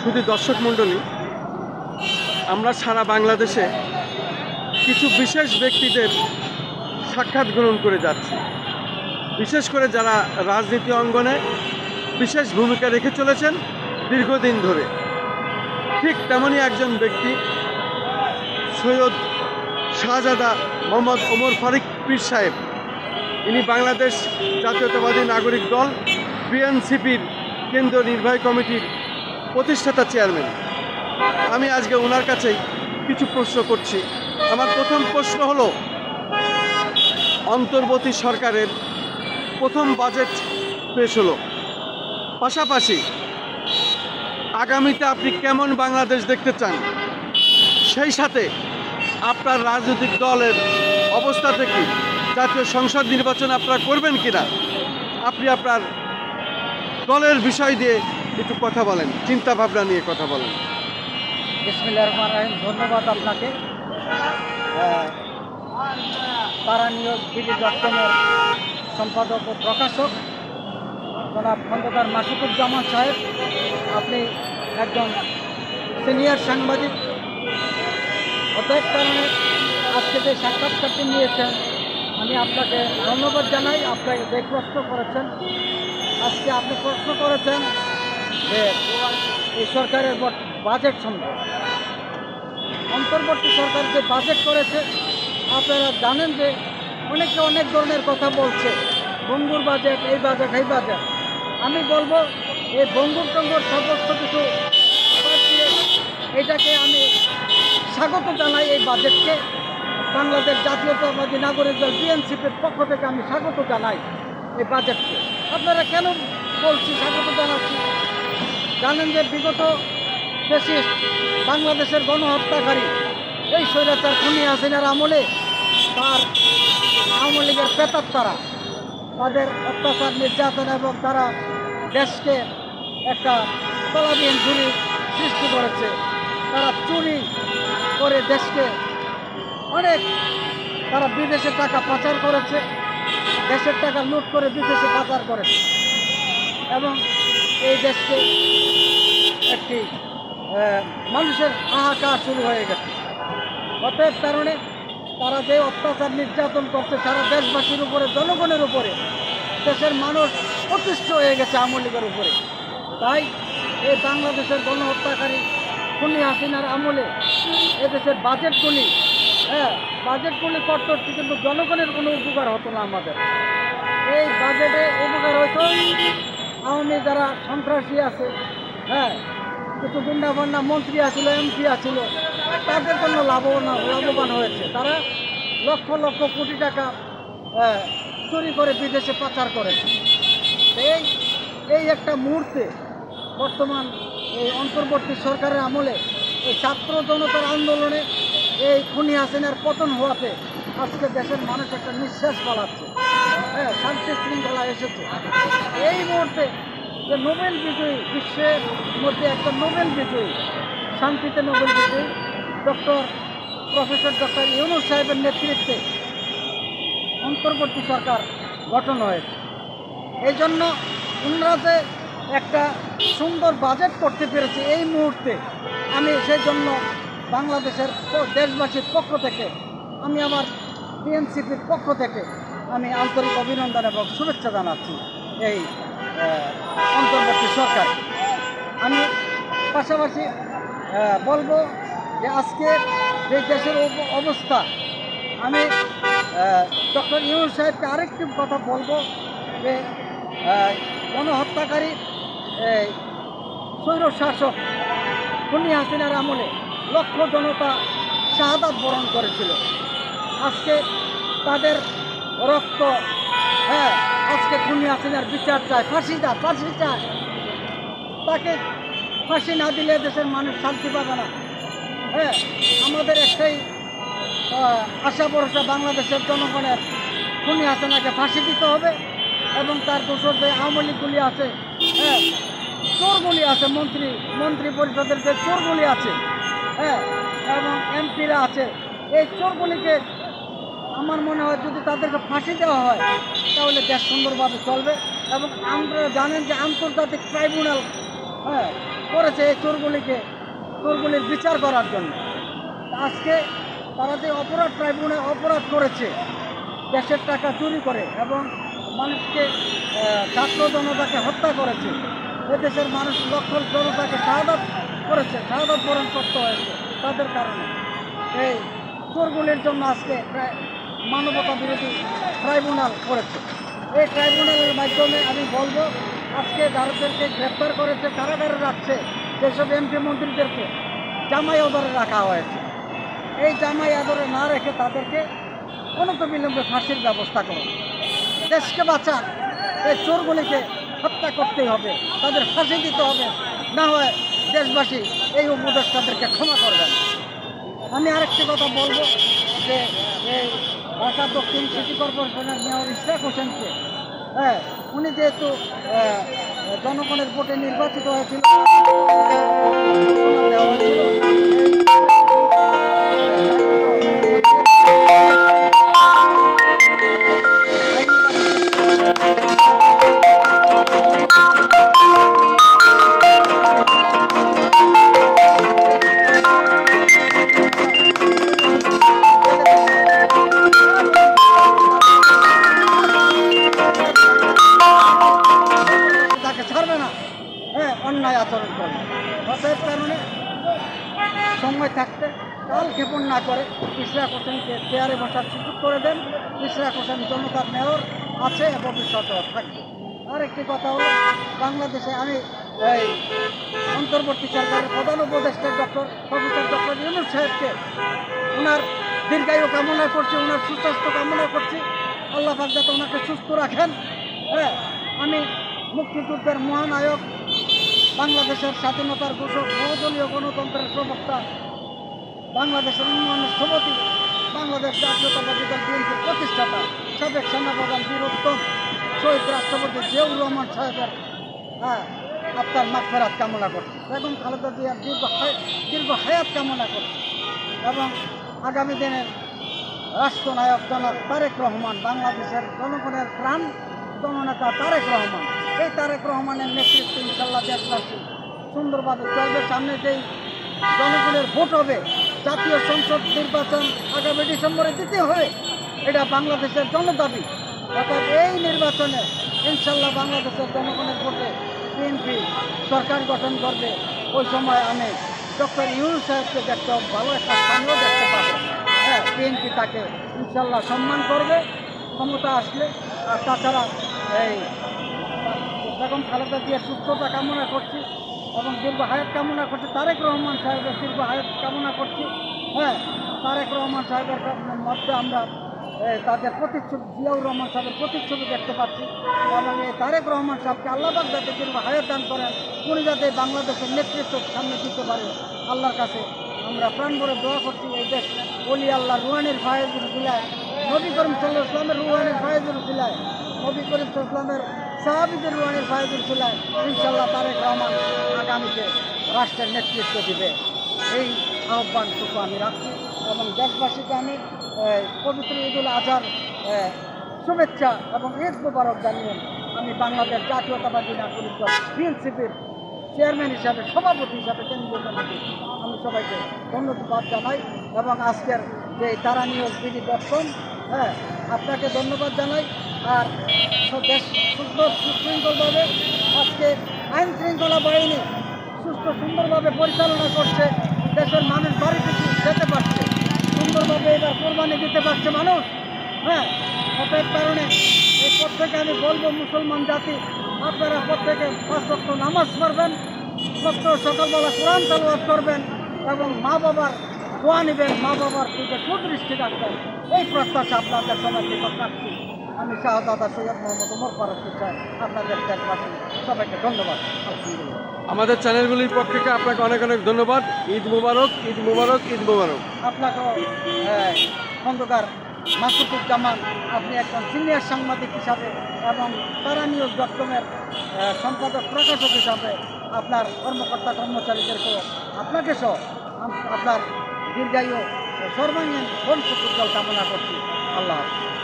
শুধু দর্শক মণ্ডলী, আমরা সারা বাংলাদেশে কিছু বিশেষ ব্যক্তিদের সাক্ষাৎ গ্রহণ করে যাচ্ছি। বিশেষ করে যারা রাজনীতি অঙ্গনে বিশেষ ভূমিকা রেখে চলেছেন দীর্ঘদিন ধরে। ঠিক তেমনই একজন ব্যক্তি সৈয়দ শাহজাদা মোহাম্মদ ওমর ফারুক পীর সাহেব। ইনি বাংলাদেশ জাতীয়তাবাদী নাগরিক দল বিএনসিপির কেন্দ্রীয় নির্বাহী কমিটির প্রতিষ্ঠাতা চেয়ারম্যান। আমি আজকে ওনার কাছেই কিছু প্রশ্ন করছি। আমার প্রথম প্রশ্ন হলো, অন্তর্বর্তী সরকারের প্রথম বাজেট পেশ হলো, পাশাপাশি আগামীতে আপনি কেমন বাংলাদেশ দেখতে চান, সেই সাথে আপনার রাজনৈতিক দলের অবস্থা থেকে জাতীয় সংসদ নির্বাচন আপনারা করবেন কিনা, আপনি আপনার দলের বিষয় দিয়ে একটু কথা বলেন, চিন্তা ভাবনা নিয়ে কথা বলেন। বিসমিল্লাহির রহমানির রহিম। ধন্যবাদ আপনাকে। তারা নিয়োগ বিডি.কমের সম্পাদক ও প্রকাশক জনাব খন্দকার মাসুকুজ্জামান সাহেব, আপনি একজন সিনিয়র সাংবাদিক। অতএব কারণে আজকে যে সাক্ষাৎকারটি নিয়েছেন, আমি আপনাকে ধন্যবাদ জানাই। আপনাকে যে প্রশ্ন করেছেন, আজকে আপনি প্রশ্ন করেছেন যে এই সরকারের বাজেট সম্পর্কে। অন্তর্বর্তী সরকার যে বাজেট করেছে, আপনারা জানেন যে অনেকে অনেক ধরনের কথা বলছে, ভঙ্গুর বাজেট, এই বাজেট, এই বাজেট। আমি বলবো এই ভঙ্গুর টঙ্গুর সমস্ত কিছু এটাকে আমি স্বাগত জানাই। এই বাজেটকে বাংলাদেশ জাতীয়তাবাদী নাগরিক দল বিএনসিপির পক্ষ থেকে আমি স্বাগত জানাই এই বাজেটকে। আপনারা কেন বলছি স্বাগত জানাচ্ছি? জানেন যে বিগত দেশে বাংলাদেশের গণহত্যাকারী এই স্বৈরাচার খুনি হাসিনার আমলে তার আওয়ামী লীগের প্রেতাত্মারা তাদের অত্যাচার নির্যাতন এবং তারা দেশকে একটা তলাবিহীন ঝুড়ি সৃষ্টি করেছে। তারা চুরি করে দেশকে অনেক, তারা বিদেশে টাকা পাচার করেছে, দেশের টাকা লুট করে বিদেশে পাচার করেছে এবং এই দেশকে একটি মানুষের হাহাকার শুরু হয়ে গেছে। অতএব কারণে তারা যে অত্যাচার নির্যাতন করছে সারা দেশবাসীর উপরে, জনগণের উপরে, দেশের মানুষ অতিষ্ঠ হয়ে গেছে আওয়ামী লীগের উপরে। তাই এই বাংলাদেশের গণহত্যাকারী খুনি হাসিনার আমলে এদেশের বাজেটগুলি করতে হচ্ছে, কিন্তু জনগণের কোনো উপকার হতো না। আমাদের এই বাজেটে উপকার হতো আওয়ামী যারা সন্ত্রাসী আছে, কিছু গুন্ডাবান্ডা মন্ত্রী আছিল, এমপি আছিল, তাদের জন্য লাভবান হয়েছে। তারা লক্ষ লক্ষ কোটি টাকা চুরি করে বিদেশে পাচার করেছে। এই একটা মুহূর্তে বর্তমান এই অন্তর্বর্তী সরকারের আমলে এই ছাত্র জনতার আন্দোলনে এই খুনি হাসিনার পতন হওয়াতে আজকে দেশের মানুষ একটা নিঃশ্বাস পালাচ্ছে, শান্তি শৃঙ্খলা এসেছে। এই মুহূর্তে যে নোবেল বিজয়ী, বিশ্বের মধ্যে একটা নোবেল বিজয়ী, শান্তিতে নোবেল বিজয়ী প্রফেসর ডক্টর ইউনূস সাহেবের নেতৃত্বে অন্তর্বর্তী সরকার গঠন হয়েছে। এই জন্য ওনারা যে একটা সুন্দর বাজেট করতে পেরেছে এই মুহূর্তে, আমি সেই জন্য বাংলাদেশের দেশবাসীর পক্ষ থেকে, আমি আমার বিএনসিপির পক্ষ থেকে আমি আন্তরিক অভিনন্দন এবং শুভেচ্ছা জানাচ্ছি এই অন্তর্বর্তী সরকার। আমি পাশাপাশি বলবো যে আজকে যে দেশের অবস্থা, আমি ডক্টর ইউনূস সাহেবকে আরেকটি কথা বলবো যে গণহত্যাকারী স্বৈর শাসক খুনি হাসিনার আমলে লক্ষ জনতা শাহাদাত বরণ করেছিল। আজকে তাদের রক্ত, আজকে খুনি হাসিনার বিচার চায়, ফাঁসি চায়। তাকে ফাঁসি না দিলে দেশের মানুষ শান্তি পাবে না। আমাদের একটাই আশা ভরসা, বাংলাদেশের জনগণের খুনি হাসিনাকে ফাঁসি দিতে হবে এবং তার দোষর যে আওয়ামী লীগগুলি আছে, চোরগুলি আছে, মন্ত্রী পরিষদের যে চোরগুলি আছে, এবং এমপিরা আছে, এই চোরগুলিকে আমার মনে হয় যদি তাদেরকে ফাঁসি দেওয়া হয় তাহলে দেশ সুন্দরভাবে চলবে। এবং আপনারা জানেন যে আন্তর্জাতিক ট্রাইব্যুনাল করেছে এই চোরগুলির বিচার করার জন্য। আজকে তারা যে ট্রাইব্যুনাল অপরাধ করেছে, দেশের টাকা চুরি করে এবং মানুষকে ছাত্র জনতাকে হত্যা করেছে, এদেশের মানুষ লক্ষ জনতাকে শাহাদাত করেছে, শাহাদাত বরণ করতে হয়েছে তাদের কারণে। এই চোরগুলির জন্য আজকে মানবতা বিরোধী ট্রাইব্যুনাল করেছে। এই ট্রাইব্যুনালের মাধ্যমে আমি বলবো, আজকে যাদেরকে গ্রেপ্তার করেছে, কারাগারে রাখছে, যেসব এমপি মন্ত্রীদেরকে জামাই আদরে রাখা হয়েছে, এই জামাই আদরে না রেখে তাদেরকে অনতিবিলম্বে ফাঁসির ব্যবস্থা করুন। দেশকে বাঁচান, এই চোরগুলিকে হত্যা করতেই হবে, তাদের ফাঁসি দিতে হবে, না হয় দেশবাসী এই উপদেষ্টাদেরকে ক্ষমা করবেন। আমি আরেকটি কথা বলবো যে এই ঢাকা দক্ষিণ সিটি কর্পোরেশনের মেয়র ইশরাক হোসেনকে, উনি যেহেতু জনগণের ভোটে নির্বাচিত হয়েছিল, দেওয়া হয়েছিল ছাড়বে না, অন্যায় আচরণ করবে। অতএব কারণে সময় থাকতে কাল ক্ষেপণ না করে ইশরাক হোসেনকে চেয়ারে বসার সুযোগ করে দেন। ইশরাক হোসেন জনতার মেয়র আছে, ভবিষ্যতেও থাকবে। আরেকটি কথা হলো, বাংলাদেশে আমি এই অন্তর্বর্তী সরকারের প্রধান উপদেষ্টা প্রফেসর ডক্টর ইউনূস সাহেবকে ওনার দীর্ঘায়ু কামনা করছি, ওনার সুস্বাস্থ্য কামনা করছি। আল্লাহ পাক যাতে ওনাকে সুস্থ রাখেন। আমি মুক্তিযুদ্ধের মহানায়ক, বাংলাদেশের স্বাধীনতার ঘোষক, বহুদলীয় গণতন্ত্রের প্রবক্তা, বাংলাদেশের উন্নয়নের স্থপতি, বাংলাদেশ জাতীয়তাবাদী দল বিএনপির প্রতিষ্ঠাতা, সাবেক সেনাপ্রধান বীর উত্তম শহীদ রাষ্ট্রপতি জিয়াউর রহমান সাহেবের আপনার মাগফিরাত কামনা করছি, বেগম খালেদা জিয়ার দীর্ঘ হায়াত কামনা করছি এবং আগামী দিনের রাষ্ট্রনায়ক জনাব তারেক রহমান, বাংলাদেশের জনগণের প্রাণ জননেতা তারেক রহমান, এই তারেক রহমানের নেতৃত্বে ইনশাল্লাহ দেশবাসী সুন্দরভাবে চলবে। সামনে যেই জনগণের ভোট হবে, জাতীয় সংসদ নির্বাচন আগামী ডিসেম্বরে দিতে হবে, এটা বাংলাদেশের জনদাবি। অর্থাৎ এই নির্বাচনে ইনশাল্লাহ বাংলাদেশের জনগণের ভোটে বিএনপি সরকার গঠন করবে। ওই সময় আমি ডক্টর ইউনূস সাহেবকে দেখতে ভালো একটা স্থানীয় দেখতে পাবো। বিএনপি তাকে ইনশাল্লাহ সম্মান করবে ক্ষমতা আসলে। আর তাছাড়া এই বেগম খালেদা জিয়ার সুস্থতা কামনা করছি এবং দীর্ঘ হায়াত কামনা করছি। তারেক রহমান সাহেবের দীর্ঘ হায়াত কামনা করছি। তারেক রহমান সাহেবের মধ্যে আমরা তাদের প্রতিচ্ছবি, জিয়াউর রহমান সাহেবের প্রতিচ্ছবি দেখতে পাচ্ছি এবং এই তারেক রহমান সাহেবকে আল্লাহ পাক যাতে দীর্ঘ হায়াত দান করেন, উনি যাতে বাংলাদেশের নেতৃত্ব সামনে দিতে পারে, আল্লাহর কাছে আমরা প্রাণ ভরে দোয়া করছি। এই দেশ ওলি আল্লাহ রুহানির ফায়েজুল বিলায়, নবী করিম সাল্লাল্লাহু আলাইহি ওয়াসাল্লামের রুহানির ফায়েজুল বিলায়, নবী করিম সাল্লাল্লাহু আলাইহি ওয়াসাল্লামের সাহাবীদের রুহানির ফায়েজুল বিলায় ইনশাআল্লাহ তারেক রহমান আগামীতে রাষ্ট্রের নেতৃত্ব দিবে, এই আহ্বানটুকু আমি রাখছি এবং দেশবাসীকে আমি পবিত্র ঈদুল আজহার শুভেচ্ছা এবং ঈদ মুবারক জানিয়ে আমি বাংলাদেশ জাতীয়তাবাদী নাগরিক দল বিএনসিপির চেয়ারম্যান হিসাবে, সভাপতি হিসাবে, কেন্দ্রীয় কমিটি আমি সবাইকে ধন্যবাদ জানাই এবং আজকের যে তারা নিউজ বিডি.com আপনাকে ধন্যবাদ জানাই। আর দেশ সুস্থ সুশৃঙ্খলভাবে আজকে আইন শৃঙ্খলা বাহিনী সুন্দরভাবে পরিচালনা করছে, দেশের মানুষ বাড়ি থেকে যেতে পারছে, সুন্দরভাবে এবার কোরবানি দিতে পারছে মানুষ। অতএব কারণে এই প্রত্যেকে আমি বলবো, মুসলমান জাতি আপনারা প্রত্যেকে 5 ওয়াক্ত নামাজ পড়বেন, সকালবেলা কোরআন তেলাওয়াত করবেন এবং মা বাবার দোয়া নেবেন, মা বাবার দিকে সুদৃষ্টি রাখবেন, এই প্রত্যাশা আপনাদের সবার নিকট রাখছি। আমি শাহজাদা সৈয়দ মোহাম্মদ ওমর ফারুক চাই আপনাদের দেশবাসী সবাইকে ধন্যবাদ। আলহামদুলিল্লাহ। আমাদের চ্যানেলগুলির পক্ষ থেকে আপনাকে অনেক অনেক ধন্যবাদ। ঈদ মুবারক, ঈদ মুবারক, ঈদ মুবারক। আপনাকেও খন্দকার মাসুদুজ্জামান, আপনি একজন সিনিয়র সাংবাদিক হিসাবে এবং তারা নিউজ.com-এর সম্পাদক প্রকাশক হিসাবে আপনার কর্মকর্তা কর্মচারীদেরকেও আপনাকে সহ আপনার দীর্ঘায়ু সর্বাঙ্গীন বংশ উজ্জ্বল কামনা করছি। আল্লাহ হাফেজ।